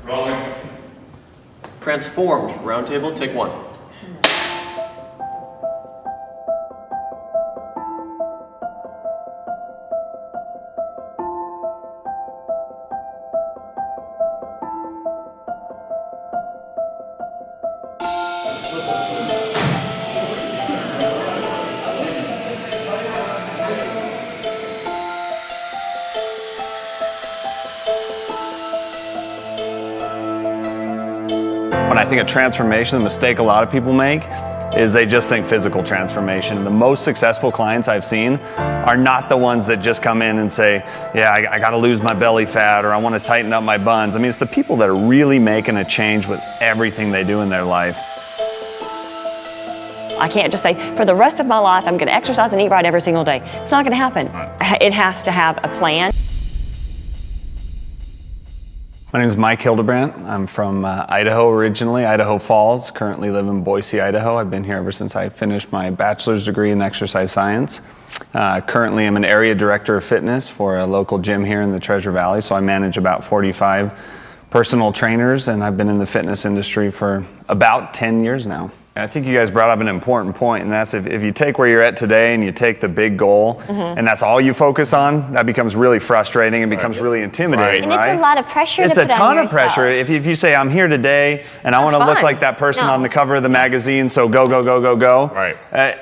Rolling. Transformed. Roundtable, take one. When I think of transformation, the mistake a lot of people make is they just think physical transformation. The most successful clients I've seen are not the ones that just come in and say, yeah, I gotta lose my belly fat, or I wanna tighten up my buns. I mean, it's the people that are really making a change with everything they do in their life. I can't just say, for the rest of my life, I'm gonna exercise and eat right every single day. It's not gonna happen. It has to have a plan. My name is Mike Hildebrandt. I'm from Idaho originally, Idaho Falls. Currently live in Boise, Idaho. I've been here ever since I finished my bachelor's degree in exercise science. Currently I'm an area director of fitness for a local gym here in the Treasure Valley, so I manage about 45 personal trainers, and I've been in the fitness industry for about 10 years now. I think you guys brought up an important point, and that's if you take where you're at today and you take the big goal, and that's all you focus on, that becomes really frustrating and becomes really intimidating, right? And it's a lot of pressure It's to a put ton on of pressure. If you say, I'm here today and I want to look like that person on the cover of the magazine, so go, go, go, go, go. Right.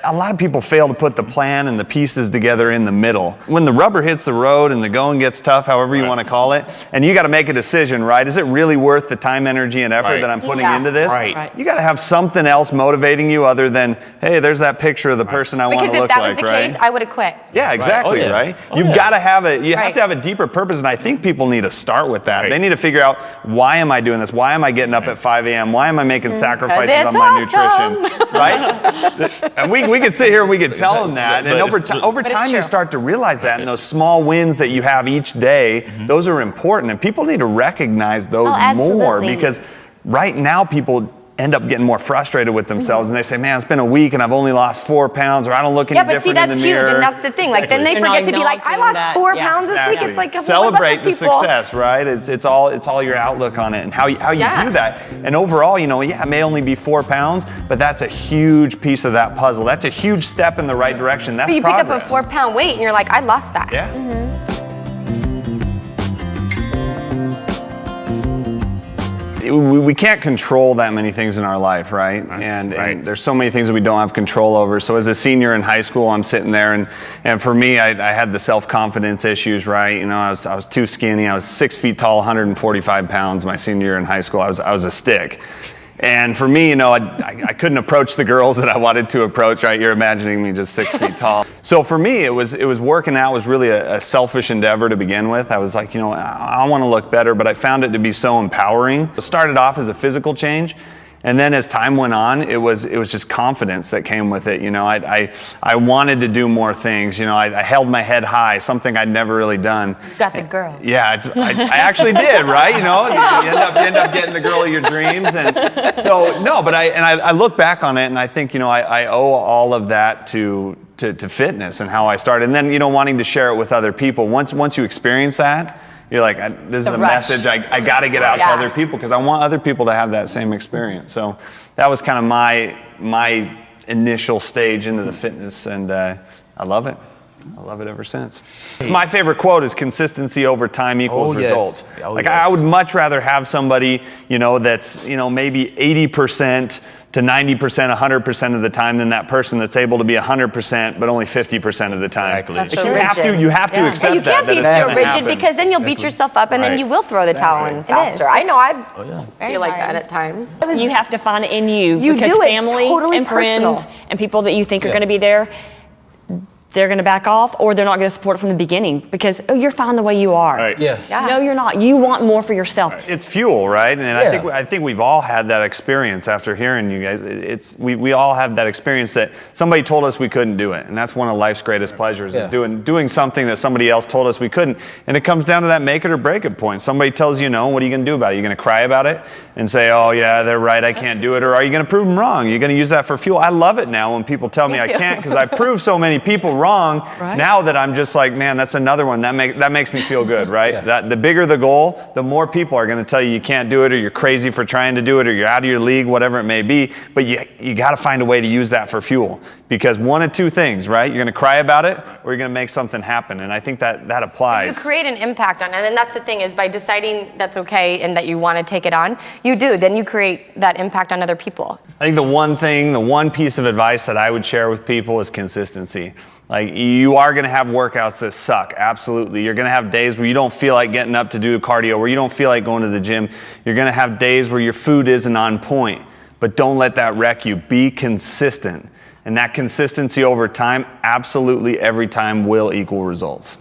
A lot of people fail to put the plan and the pieces together in the middle. When the rubber hits the road and the going gets tough, however you want to call it, and you got to make a decision, right? Is it really worth the time, energy, and effort that I'm putting into this? Right. You got to have something else motivating you other than, hey, there's that picture of the person I want to look like, right? Because if that was the case, I would have quit. Yeah, exactly, right? You've got to have it. You have to have a deeper purpose, and I think people need to start with that. They need to figure out, why am I doing this? Why am I getting up at 5 a.m.? Why am I making sacrifices on my nutrition? Right? And we could sit here and we could tell them that, and over time you start to realize that, and those small wins that you have each day, those are important, and people need to recognize those more, because right now people end up getting more frustrated with themselves, and they say, man, it's been a week and I've only lost 4 pounds, or I don't look any different in the mirror. Yeah, but see, that's huge, and that's the thing. Like, then they forget to be like, I lost 4 pounds this week. It's like, celebrate the success, right? It's all your outlook on it and how you do that. And overall, it may only be 4 pounds, but that's a huge piece of that puzzle. That's a huge step in the right direction. That's progress. But you pick up a 4-pound weight and you're like, I lost that. Yeah. We can't control that many things in our life, right? And there's so many things that we don't have control over. So as a senior in high school, I'm sitting there, and for me, I had the self-confidence issues, right? I was too skinny. I was 6 feet tall, 145 pounds my senior year in high school. I was a stick. And for me, I couldn't approach the girls that I wanted to approach, right? You're imagining me just 6 feet tall. So for me, it was working out was really a selfish endeavor to begin with. I was like, I want to look better, but I found it to be so empowering. It started off as a physical change, and then as time went on, it was just confidence that came with it. I wanted to do more things. I held my head high, something I'd never really done. You got the girl. Yeah, I actually did, right? You end up getting the girl of your dreams, and so but I look back on it, and I think I owe all of that to fitness and how I started, and then wanting to share it with other people. Once you experience that, you're like, this is a message I got to get out to other people, because I want other people to have that same experience. So that was kind of my initial stage into the fitness, and I love it. I love it ever since. It's my favorite quote is consistency over time equals results. I would much rather have somebody, that's, maybe 80% to 90%, 100% of the time than that person that's able to be 100% but only 50% of the time. Exactly. That's so you have to accept you can't that. be so rigid, because then you'll beat yourself up, and then you will throw the towel in faster. I know I feel like that at times. You have to find it in you. You because do it. family Totally and personal. friends and people that you think are going to be there, they're going to back off, or they're not going to support it from the beginning, because you're fine the way you are. Right. No, you're not. You want more for yourself. It's fuel, right? And I think we've all had that experience after hearing you guys. We all have that experience that somebody told us we couldn't do it, and that's one of life's greatest pleasures is doing something that somebody else told us we couldn't. And it comes down to that make it or break it point. Somebody tells you no, what are you going to do about it? Are you going to cry about it and say, oh yeah, they're right, I can't do it, or are you going to prove them wrong? You're going to use that for fuel. I love it now when people tell me I can't, because I prove so many people wrong. Right. Now that I'm just like, man, that's another one. That makes me feel good, right? That the bigger the goal, the more people are going to tell you can't do it, or you're crazy for trying to do it, or you're out of your league, whatever it may be. But you got to find a way to use that for fuel, because one of two things, right? You're going to cry about it, or you're going to make something happen. And I think that applies. You create an impact on it, and that's the thing, is by deciding that's okay and that you want to take it on, then you create that impact on other people. I think the one piece of advice that I would share with people is consistency. Like, you are going to have workouts that suck, absolutely. You're going to have days where you don't feel like getting up to do cardio, where you don't feel like going to the gym. You're going to have days where your food isn't on point, but don't let that wreck you. Be consistent. And that consistency over time, absolutely every time, will equal results.